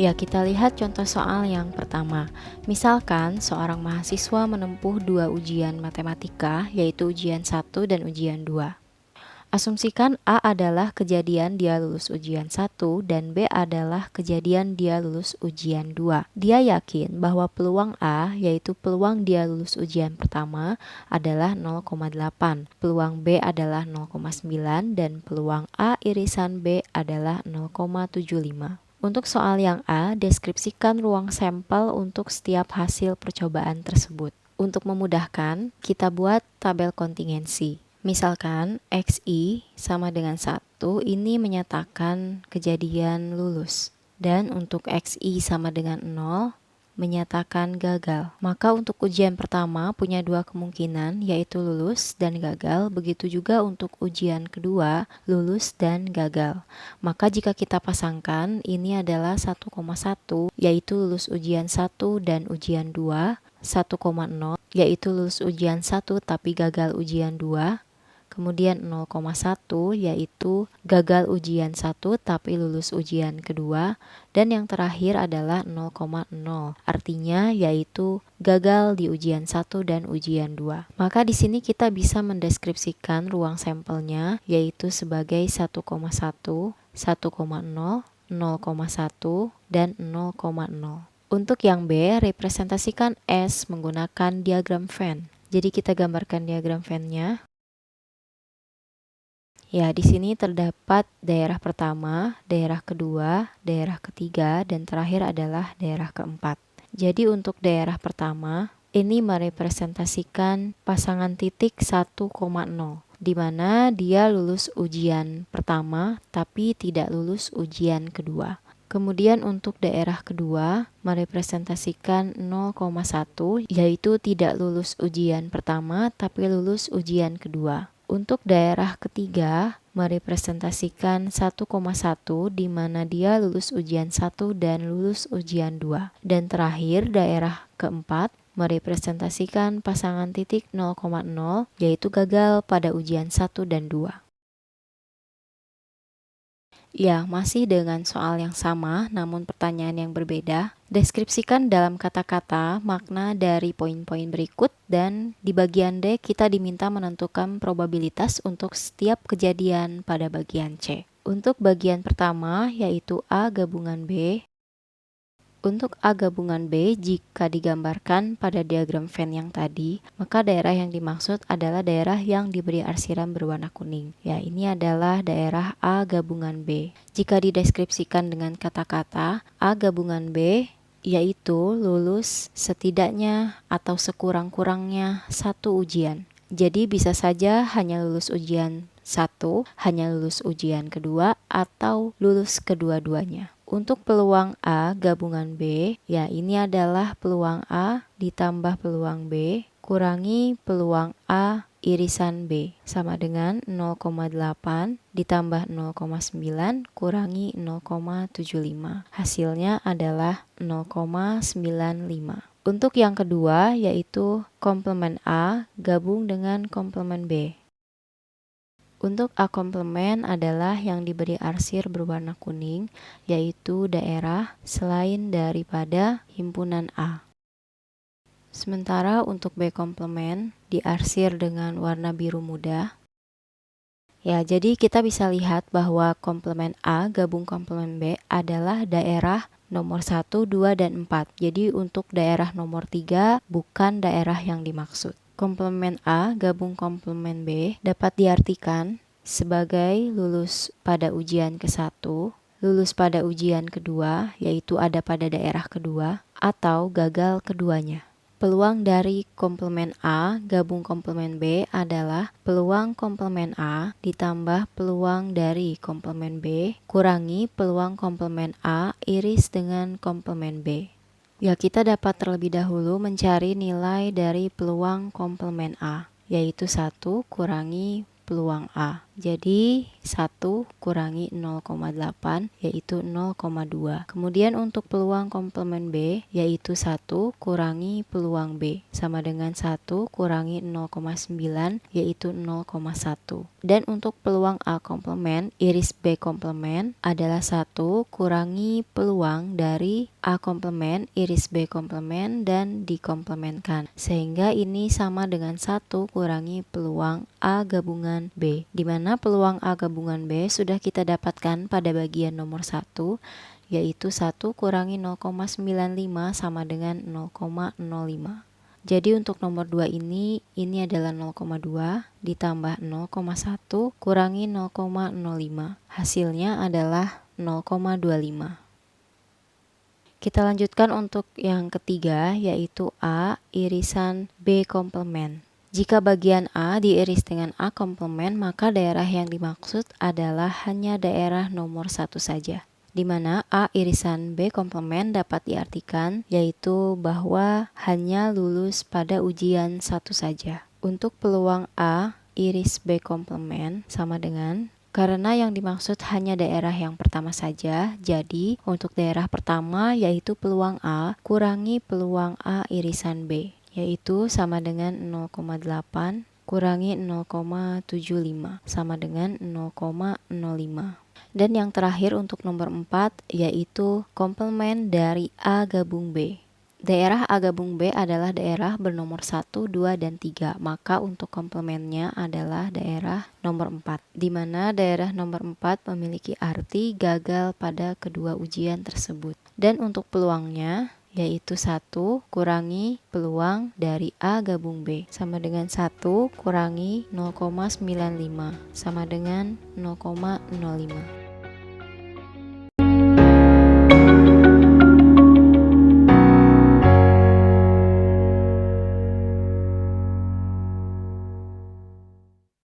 Ya, kita lihat contoh soal yang pertama. Misalkan seorang mahasiswa menempuh dua ujian matematika, yaitu ujian 1 dan ujian 2. Asumsikan A adalah kejadian dia lulus ujian 1 dan B adalah kejadian dia lulus ujian 2. Dia yakin bahwa peluang A, yaitu peluang dia lulus ujian pertama, adalah 0,8, peluang B adalah 0,9, dan peluang A irisan B adalah 0,75. Untuk soal yang A, deskripsikan ruang sampel untuk setiap hasil percobaan tersebut. Untuk memudahkan, kita buat tabel kontingensi. Misalkan XI sama dengan 1, ini menyatakan kejadian lulus. Dan untuk XI sama dengan 0, menyatakan gagal. Maka untuk ujian pertama punya dua kemungkinan, yaitu lulus dan gagal. Begitu juga untuk ujian kedua, lulus dan gagal. Maka jika kita pasangkan, ini adalah 1,1, yaitu lulus ujian 1 dan ujian 2, 1,0, yaitu lulus ujian 1 tapi gagal ujian 2, kemudian 0,1 yaitu gagal ujian 1 tapi lulus ujian kedua, dan yang terakhir adalah 0,0, artinya yaitu gagal di ujian 1 dan ujian 2. Maka di sini kita bisa mendeskripsikan ruang sampelnya yaitu sebagai 1,1, 1,0, 0,1, dan 0,0. Untuk yang B, representasikan S menggunakan diagram Venn. Jadi kita gambarkan diagram Venn-nya. Ya, di sini terdapat daerah pertama, daerah kedua, daerah ketiga, dan terakhir adalah daerah keempat. Jadi untuk daerah pertama, ini merepresentasikan pasangan titik 1,0, di mana dia lulus ujian pertama tapi tidak lulus ujian kedua. Kemudian untuk daerah kedua merepresentasikan 0,1, yaitu tidak lulus ujian pertama tapi lulus ujian kedua. Untuk daerah ketiga merepresentasikan 1,1, di mana dia lulus ujian 1 dan lulus ujian 2. Dan terakhir daerah keempat merepresentasikan pasangan titik 0,0, yaitu gagal pada ujian 1 dan 2. Ya, masih dengan soal yang sama, namun pertanyaan yang berbeda. Deskripsikan dalam kata-kata makna dari poin-poin berikut, dan di bagian D kita diminta menentukan probabilitas untuk setiap kejadian pada bagian C. Untuk bagian pertama, yaitu A gabungan B. Untuk A gabungan B, jika digambarkan pada diagram Venn yang tadi, maka daerah yang dimaksud adalah daerah yang diberi arsiran berwarna kuning. Ya, ini adalah daerah A gabungan B. Jika dideskripsikan dengan kata-kata, A gabungan B yaitu lulus setidaknya atau sekurang-kurangnya satu ujian. Jadi bisa saja hanya lulus ujian 1, hanya lulus ujian kedua, atau lulus kedua-duanya. Untuk peluang A gabungan B, ya ini adalah peluang A ditambah peluang B kurangi peluang A irisan B, sama dengan 0,8 ditambah 0,9 kurangi 0,75. Hasilnya adalah 0,95. Untuk yang kedua, yaitu komplement A gabung dengan komplement B. Untuk A komplement adalah yang diberi arsir berwarna kuning, yaitu daerah selain daripada himpunan A. Sementara untuk B komplement diarsir dengan warna biru muda. Ya, jadi kita bisa lihat bahwa komplement A gabung komplement B adalah daerah nomor 1, 2, dan 4. Jadi untuk daerah nomor 3 bukan daerah yang dimaksud. Komplement A gabung komplement B dapat diartikan sebagai lulus pada ujian ke-1, lulus pada ujian kedua, yaitu ada pada daerah kedua, atau gagal keduanya. Peluang dari komplement A gabung komplement B adalah peluang komplement A ditambah peluang dari komplement B kurangi peluang komplement A iris dengan komplement B. Ya, kita dapat terlebih dahulu mencari nilai dari peluang komplement A, yaitu 1 kurangi peluang A Jadi 1 kurangi 0,8 yaitu 0,2. Kemudian untuk peluang komplement B yaitu 1 kurangi peluang B sama dengan 1 kurangi 0,9 yaitu 0,1. Dan untuk peluang A komplement iris B komplement adalah 1 kurangi peluang dari A komplement iris B komplement dan dikomplementkan. Sehingga ini sama dengan 1 kurangi peluang A gabungan B, di mana peluang A gabungan B sudah kita dapatkan pada bagian nomor 1, yaitu 1 kurangi 0,95 sama dengan 0,05. Jadi untuk nomor 2 ini adalah 0,2 ditambah 0,1 kurangi 0,05. Hasilnya adalah 0,25. Kita lanjutkan untuk yang ketiga yaitu A irisan B komplement. Jika bagian A diiris dengan A komplement, maka daerah yang dimaksud adalah hanya daerah nomor 1 saja, di mana A irisan B komplement dapat diartikan yaitu bahwa hanya lulus pada ujian 1 saja. Untuk peluang A iris B komplement sama dengan, karena yang dimaksud hanya daerah yang pertama saja, jadi untuk daerah pertama yaitu peluang A kurangi peluang A irisan B, yaitu sama dengan 0,8 kurangi 0,75 sama dengan 0,05. Dan yang terakhir untuk nomor 4 yaitu komplement dari A gabung B. Daerah A gabung B adalah daerah bernomor 1, 2, dan 3, maka untuk komplementnya adalah daerah nomor 4, di mana daerah nomor 4 memiliki arti gagal pada kedua ujian tersebut. Dan untuk peluangnya yaitu 1 kurangi peluang dari A gabung B sama dengan 1 kurangi 0,95 sama dengan 0,05.